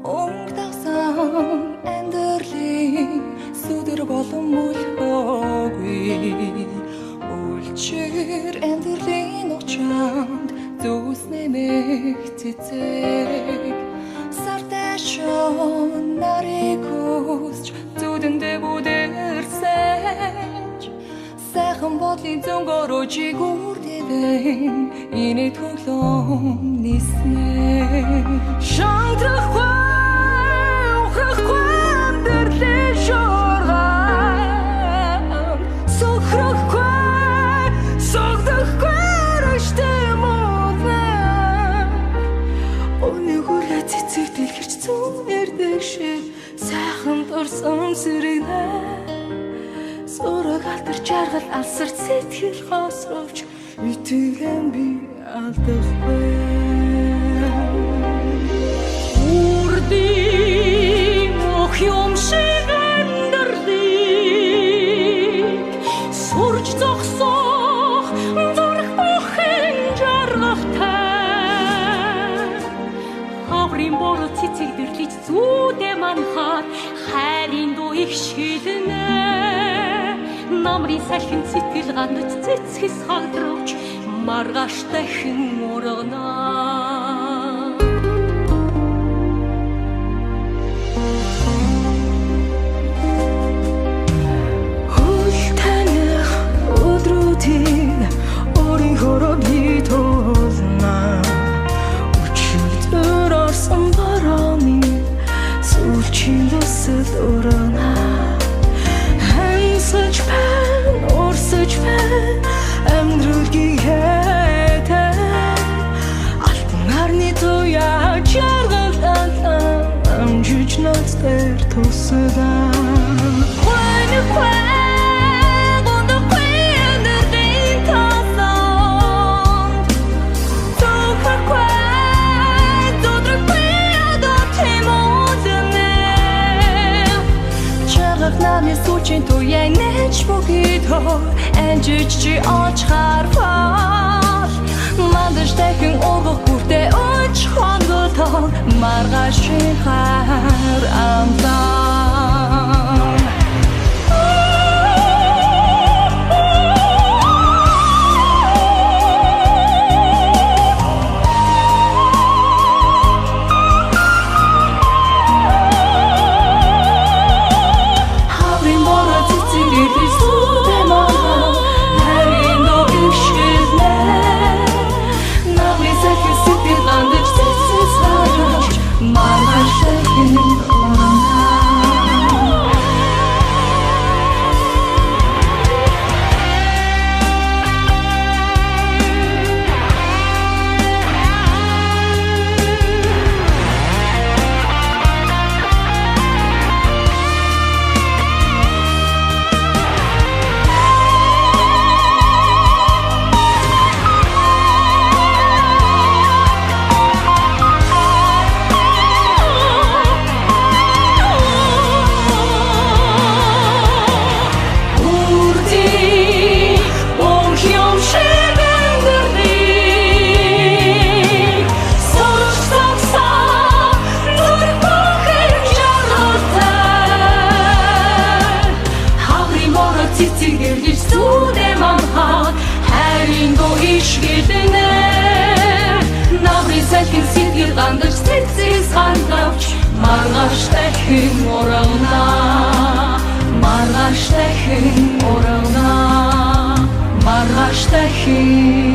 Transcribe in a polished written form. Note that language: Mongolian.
Онгдасан амьдралын сүдэр болон мөлхөөгүй үлчээр амьдралын очанд зүс нэмэх цэцэг сардэшон нарыг хүсч зүдэндээ бүдэрсэж сайхан бодлын зөнгөөрөө жигүүрдэвэн иний төглөн ниснэ шантрахгүй сайхан дурсан сэргэнэ сураг алтар жаргал алсар сэтгэл хосровч итгэлэн би алдахгүй үрдийн ох юм шиг амьдралыг сурж зогсох зурх бохын жаргахтай хаврын бороо цэцэг дэрлэж зүйдэ манхаар хайрын дуу их шилнэ намрын салхин сэтгэл ганц цэцгis халдруулж маргааш дахин ургана хөл таних өдрүүдийн өрийн хороо би тулна өчигдөр орсон борооны сүүлчийн лусэл ургана хансаж байна урсаж байна амьдралгийн хэтэ алтан нарны туяа жаргалтай амжиж нацдэр тусдаа Намის უჩინ თუ იანეч მოგითო ენჯიჩი ოჩხარფარ მანდაშტეკინ ოგო კურტე ოჩხანგოთო მარღაში ხარ ამთან Маргааш дахин ургана маргааш дахин ургана маргааш дахин